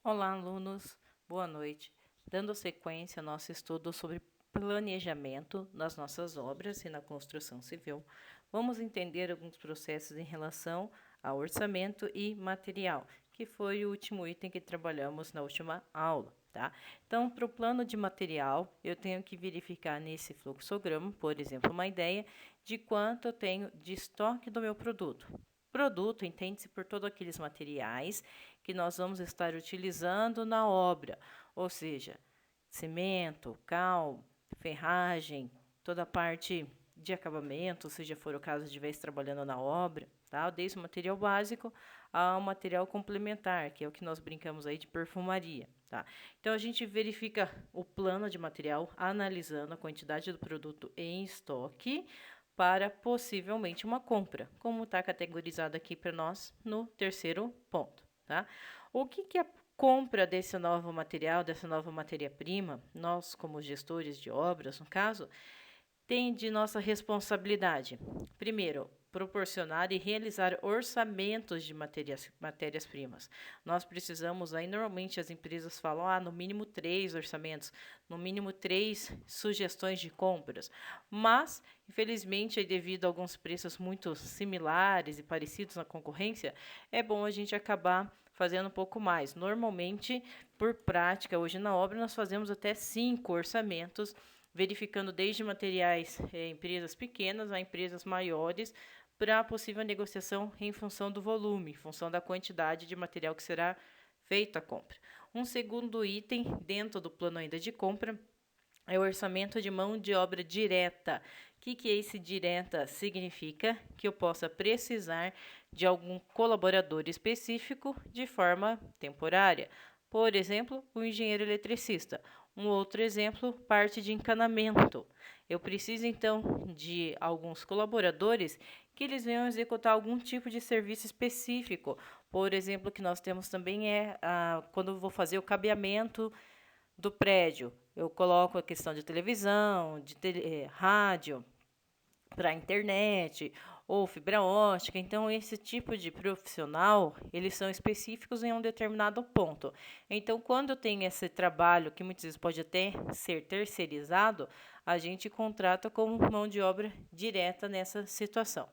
Olá, alunos, boa noite. Dando sequência ao nosso estudo sobre planejamento nas nossas obras e na construção civil, vamos entender alguns processos em relação ao orçamento e material, que foi o último item que trabalhamos na última aula, tá? Então, para o plano de material, eu tenho que verificar nesse fluxograma, por exemplo, uma ideia de quanto eu tenho de estoque do meu produto. Produto entende-se por todos aqueles materiais que nós vamos estar utilizando na obra, ou seja, cimento, cal, ferragem, toda a parte de acabamento, se já for o caso de estivesse trabalhando na obra, tá? Desde o material básico ao material complementar, que é o que nós brincamos aí de perfumaria, tá? Então a gente verifica o plano de material analisando a quantidade do produto em estoque para possivelmente uma compra, como está categorizado aqui para nós no terceiro ponto, tá? O que a compra desse novo material, dessa nova matéria-prima, nós como gestores de obras, no caso, tem de nossa responsabilidade? Primeiro, proporcionar e realizar orçamentos de matérias-primas. Nós precisamos, aí normalmente as empresas falam, no mínimo 3 orçamentos, no mínimo 3 sugestões de compras. Mas, infelizmente, aí, devido a alguns preços muito similares e parecidos na concorrência, é bom a gente acabar fazendo um pouco mais. Normalmente, por prática, hoje na obra, nós fazemos até 5 orçamentos, verificando desde materiais empresas pequenas a empresas maiores, para possível negociação em função do volume, em função da quantidade de material que será feita a compra. Um segundo item dentro do plano ainda de compra é o orçamento de mão de obra direta. O que é esse direta? Significa que eu possa precisar de algum colaborador específico de forma temporária. Por exemplo, o engenheiro eletricista. Um outro exemplo, parte de encanamento. Eu preciso, então, de alguns colaboradores que eles venham executar algum tipo de serviço específico. Por exemplo, que nós temos também quando eu vou fazer o cabeamento do prédio, eu coloco a questão de televisão, rádio, para a internet ou fibra ótica. Então, esse tipo de profissional, eles são específicos em um determinado ponto. Então, quando eu tenho esse trabalho, que muitas vezes pode até ser terceirizado, a gente contrata como mão de obra direta nessa situação.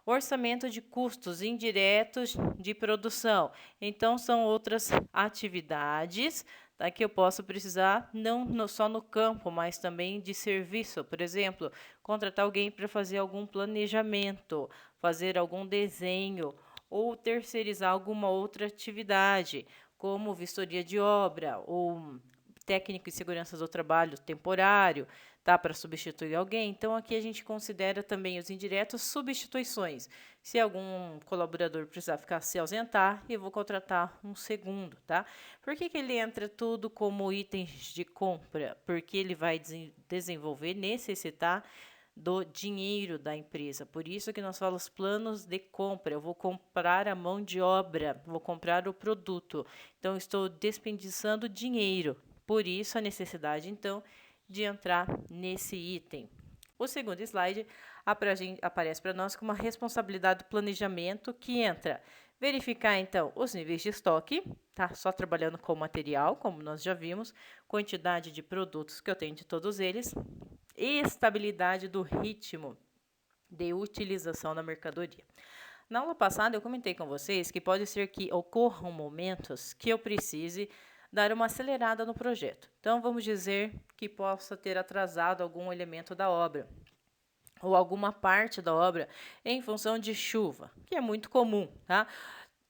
Orçamento de custos indiretos de produção. Então, são outras atividades, tá, que eu posso precisar, não só no campo, mas também de serviço. Por exemplo, contratar alguém para fazer algum planejamento, fazer algum desenho ou terceirizar alguma outra atividade, como vistoria de obra ou técnico de segurança do trabalho temporário, tá, para substituir alguém. Então, aqui a gente considera também os indiretos substituições. Se algum colaborador precisar ficar se ausentar, eu vou contratar um segundo, tá? Por que ele entra tudo como itens de compra? Porque ele vai desenvolver, necessitar do dinheiro da empresa. Por isso que nós falamos planos de compra. Eu vou comprar a mão de obra, vou comprar o produto. Então, estou desperdiçando dinheiro. Por isso, a necessidade, então, de entrar nesse item. O segundo slide aparece para nós como uma responsabilidade do planejamento que entra verificar, então, os níveis de estoque, tá? Só trabalhando com material, como nós já vimos, quantidade de produtos que eu tenho de todos eles, estabilidade do ritmo de utilização da mercadoria. Na aula passada, eu comentei com vocês que pode ser que ocorram momentos que eu precise dar uma acelerada no projeto. Então, vamos dizer que possa ter atrasado algum elemento da obra ou alguma parte da obra em função de chuva, que é muito comum, tá?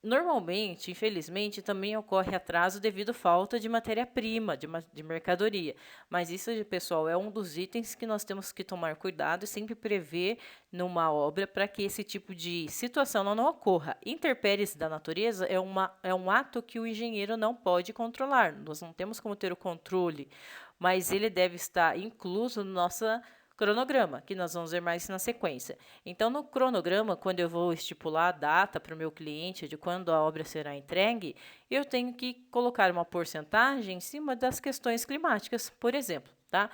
Normalmente, infelizmente, também ocorre atraso devido à falta de matéria-prima, de mercadoria. Mas isso, pessoal, é um dos itens que nós temos que tomar cuidado e sempre prever numa obra para que esse tipo de situação não ocorra. Intempéries da natureza é um ato que o engenheiro não pode controlar. Nós não temos como ter o controle, mas ele deve estar incluso no nosso cronograma, que nós vamos ver mais na sequência. Então, no cronograma, quando eu vou estipular a data para o meu cliente de quando a obra será entregue, eu tenho que colocar uma porcentagem em cima das questões climáticas, por exemplo, tá?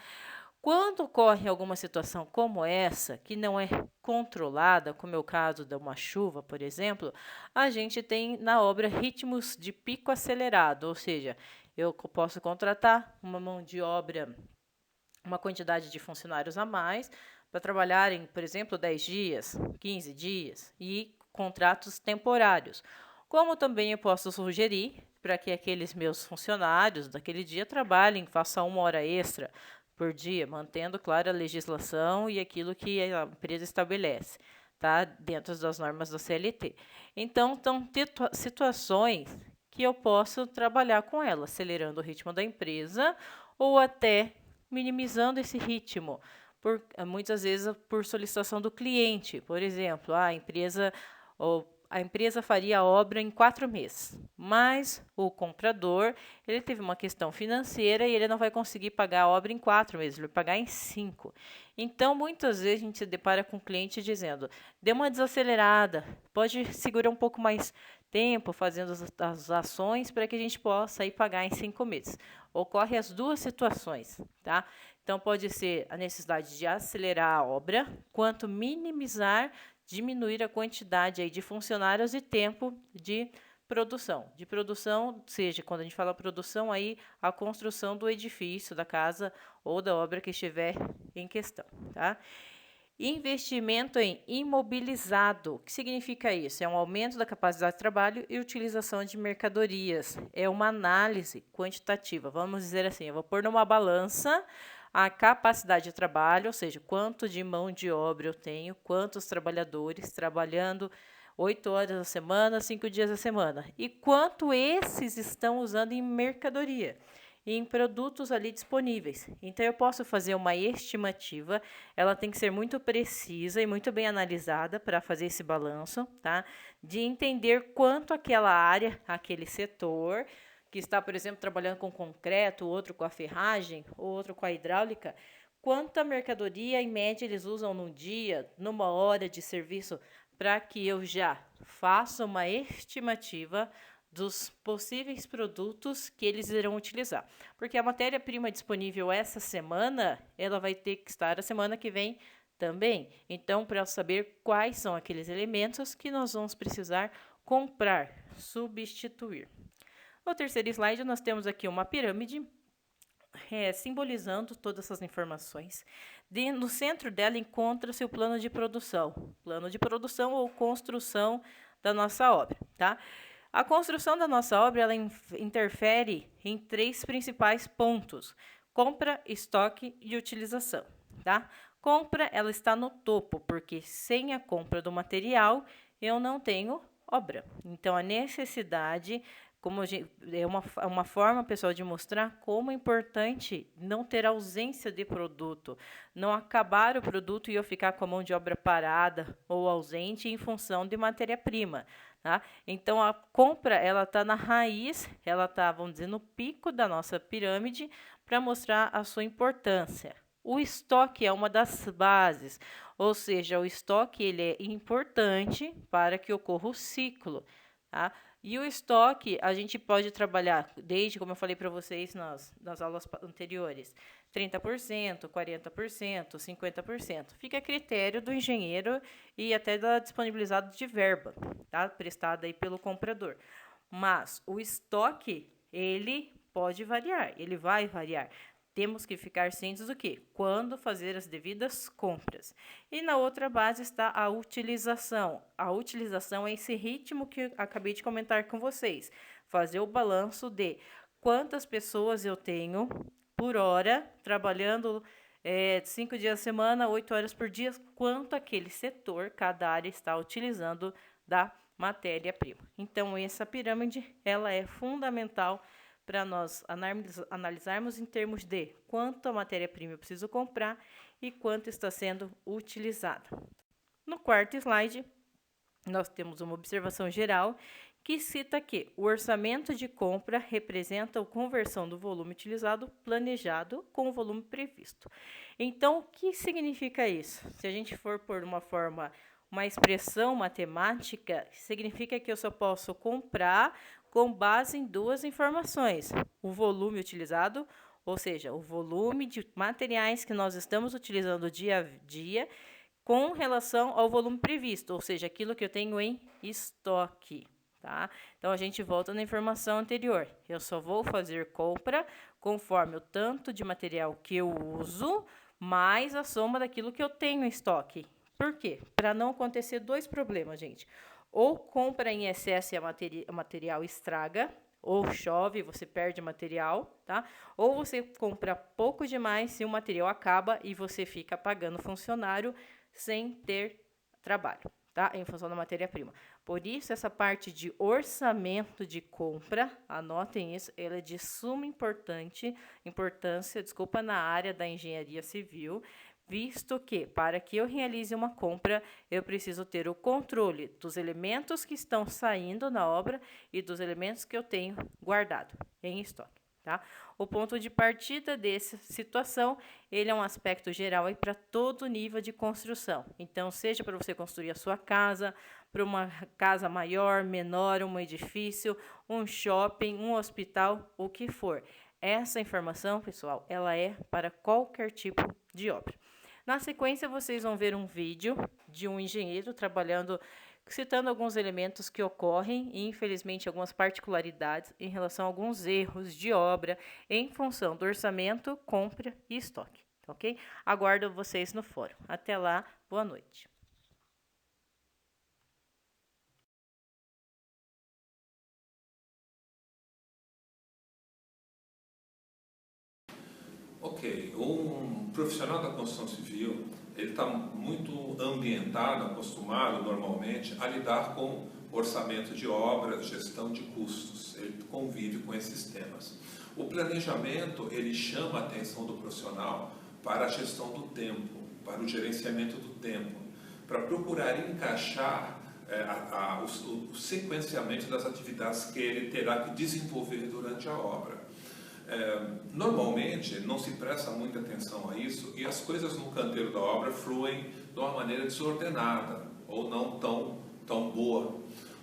Quando ocorre alguma situação como essa, que não é controlada, como é o caso de uma chuva, por exemplo, a gente tem na obra ritmos de pico acelerado, ou seja, eu posso contratar uma mão de obra, uma quantidade de funcionários a mais, para trabalharem, por exemplo, 10 dias, 15 dias, e contratos temporários. Como também eu posso sugerir para que aqueles meus funcionários daquele dia trabalhem, façam 1 hora extra por dia, mantendo, claro, a legislação e aquilo que a empresa estabelece, tá? Dentro das normas da CLT. Então, são situações que eu posso trabalhar com ela, acelerando o ritmo da empresa ou até minimizando esse ritmo, muitas vezes por solicitação do cliente. Por exemplo, a empresa faria a obra em 4 meses, mas o comprador ele teve uma questão financeira e ele não vai conseguir pagar a obra em 4 meses, ele vai pagar em 5. Então, muitas vezes a gente se depara com o cliente dizendo, dê uma desacelerada, pode segurar um pouco mais tempo fazendo as ações para que a gente possa ir pagar em 5 meses. Ocorre as duas situações, tá? Então, pode ser a necessidade de acelerar a obra, quanto minimizar, diminuir a quantidade aí de funcionários e tempo de produção. De produção, seja, quando a gente fala produção, aí a construção do edifício, da casa ou da obra que estiver em questão, tá? Investimento em imobilizado. O que significa isso? É um aumento da capacidade de trabalho e utilização de mercadorias. É uma análise quantitativa. Vamos dizer assim, eu vou pôr numa balança a capacidade de trabalho, ou seja, quanto de mão de obra eu tenho, quantos trabalhadores trabalhando 8 horas a semana, 5 dias a semana, e quanto esses estão usando em mercadoria e em produtos ali disponíveis. Então, eu posso fazer uma estimativa, ela tem que ser muito precisa e muito bem analisada para fazer esse balanço, tá? De entender quanto aquela área, aquele setor, que está, por exemplo, trabalhando com concreto, outro com a ferragem, outro com a hidráulica, quanta mercadoria, em média, eles usam num dia, numa hora de serviço, para que eu já faça uma estimativa dos possíveis produtos que eles irão utilizar. Porque a matéria-prima disponível essa semana, ela vai ter que estar a semana que vem também. Então, para saber quais são aqueles elementos que nós vamos precisar comprar, substituir. No terceiro slide, nós temos aqui uma pirâmide simbolizando todas essas informações. No centro dela encontra-se o plano de produção ou construção da nossa obra, tá? A construção da nossa obra ela interfere em 3 principais pontos: compra, estoque e utilização, tá? Compra, ela está no topo, porque sem a compra do material, eu não tenho obra. Então, a necessidade, é uma forma, pessoal, de mostrar como é importante não ter ausência de produto, não acabar o produto e eu ficar com a mão de obra parada ou ausente em função de matéria-prima. Tá? Então, a compra ela está na raiz, ela está, vamos dizer, no pico da nossa pirâmide para mostrar a sua importância. O estoque é uma das bases, ou seja, o estoque ele é importante para que ocorra o ciclo. Tá? E o estoque, a gente pode trabalhar, desde, como eu falei para vocês nas aulas anteriores, 30%, 40%, 50%. Fica a critério do engenheiro e até da disponibilidade de verba, tá? Prestada aí pelo comprador. Mas o estoque, ele pode variar, ele vai variar. Temos que ficar cientes do que? Quando fazer as devidas compras. E na outra base está a utilização. A utilização é esse ritmo que eu acabei de comentar com vocês. Fazer o balanço de quantas pessoas eu tenho por hora, trabalhando 5 dias a semana, 8 horas por dia, quanto aquele setor, cada área está utilizando da matéria-prima. Então, essa pirâmide ela é fundamental para nós analisarmos em termos de quanto a matéria-prima eu preciso comprar e quanto está sendo utilizada. No quarto slide, nós temos uma observação geral que cita que o orçamento de compra representa a conversão do volume utilizado planejado com o volume previsto. Então, o que significa isso? Se a gente for por uma expressão matemática, significa que eu só posso comprar com base em 2 informações: o volume utilizado ou seja, o volume de materiais que nós estamos utilizando dia a dia com relação ao volume previsto, ou seja, aquilo que eu tenho em estoque, tá? Então, a gente volta na informação anterior. Eu só vou fazer compra conforme o tanto de material que eu uso, mais a soma daquilo que eu tenho em estoque. Por quê? Para não acontecer dois problemas, gente. Ou compra em excesso e o material estraga, ou chove, você perde material, tá? Ou você compra pouco demais e o material acaba e você fica pagando funcionário sem ter trabalho, tá? Em função da matéria-prima. Por isso, essa parte de orçamento de compra, anotem isso, ela é de suma importância, na área da engenharia civil, visto que, para que eu realize uma compra, eu preciso ter o controle dos elementos que estão saindo na obra e dos elementos que eu tenho guardado em estoque. Tá? O ponto de partida dessa situação, ele é um aspecto geral para todo nível de construção. Então, seja para você construir a sua casa, para uma casa maior, menor, um edifício, um shopping, um hospital, o que for. Essa informação, pessoal, ela é para qualquer tipo de obra. Na sequência, vocês vão ver um vídeo de um engenheiro trabalhando, citando alguns elementos que ocorrem e, infelizmente, algumas particularidades em relação a alguns erros de obra em função do orçamento, compra e estoque, ok? Aguardo vocês no fórum. Até lá, boa noite. Ok, um profissional da construção civil, ele está muito ambientado, acostumado normalmente a lidar com orçamento de obras, gestão de custos, ele convive com esses temas. O planejamento, ele chama a atenção do profissional para a gestão do tempo, para o gerenciamento do tempo, para procurar encaixar o sequenciamento das atividades que ele terá que desenvolver durante a obra. Normalmente não se presta muita atenção a isso e as coisas no canteiro da obra fluem de uma maneira desordenada ou não tão boa.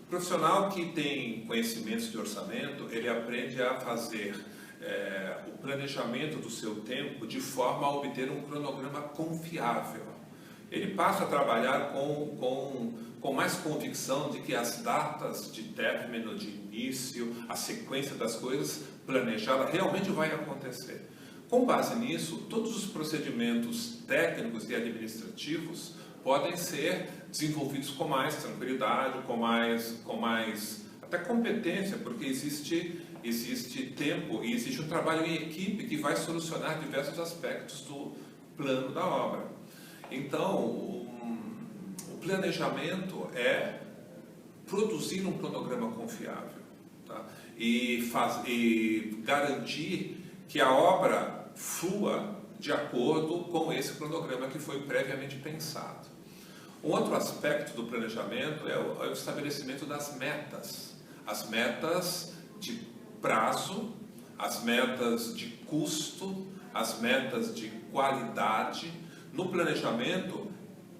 O profissional que tem conhecimentos de orçamento, ele aprende a fazer o planejamento do seu tempo de forma a obter um cronograma confiável. Ele passa a trabalhar com mais convicção de que as datas de término, de início, a sequência das coisas planejada realmente vai acontecer. Com base nisso, todos os procedimentos técnicos e administrativos podem ser desenvolvidos com mais tranquilidade, com mais até competência, porque existe tempo e existe um trabalho em equipe que vai solucionar diversos aspectos do plano da obra. Então, o planejamento é produzir um cronograma confiável, tá? E garantir que a obra flua de acordo com esse cronograma que foi previamente pensado. Um outro aspecto do planejamento é o estabelecimento das metas. As metas de prazo, as metas de custo, as metas de qualidade. No planejamento,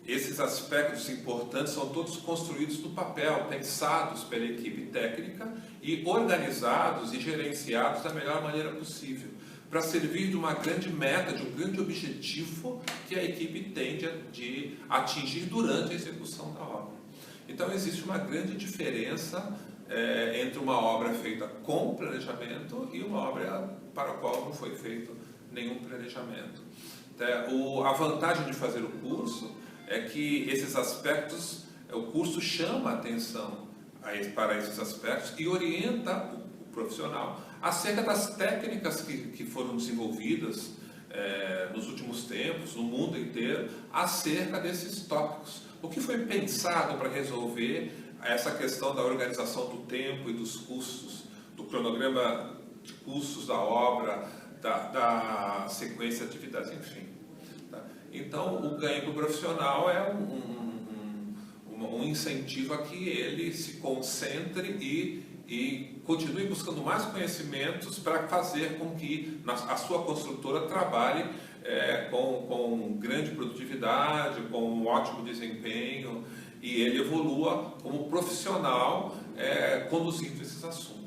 esses aspectos importantes são todos construídos no papel, pensados pela equipe técnica e organizados e gerenciados da melhor maneira possível, para servir de uma grande meta, de um grande objetivo que a equipe tende de atingir durante a execução da obra. Então, existe uma grande diferença entre uma obra feita com planejamento e uma obra para a qual não foi feito nenhum planejamento. A vantagem de fazer o curso é que esses aspectos, o curso chama a atenção para esses aspectos e orienta o profissional acerca das técnicas que foram desenvolvidas nos últimos tempos, no mundo inteiro, acerca desses tópicos. O que foi pensado para resolver essa questão da organização do tempo e dos custos, do cronograma de custos da obra, da sequência de atividades, enfim. Tá? Então, o ganho do profissional é um incentivo a que ele se concentre e continue buscando mais conhecimentos para fazer com que a sua construtora trabalhe com grande produtividade, com um ótimo desempenho, e ele evolua como profissional conduzindo esses assuntos.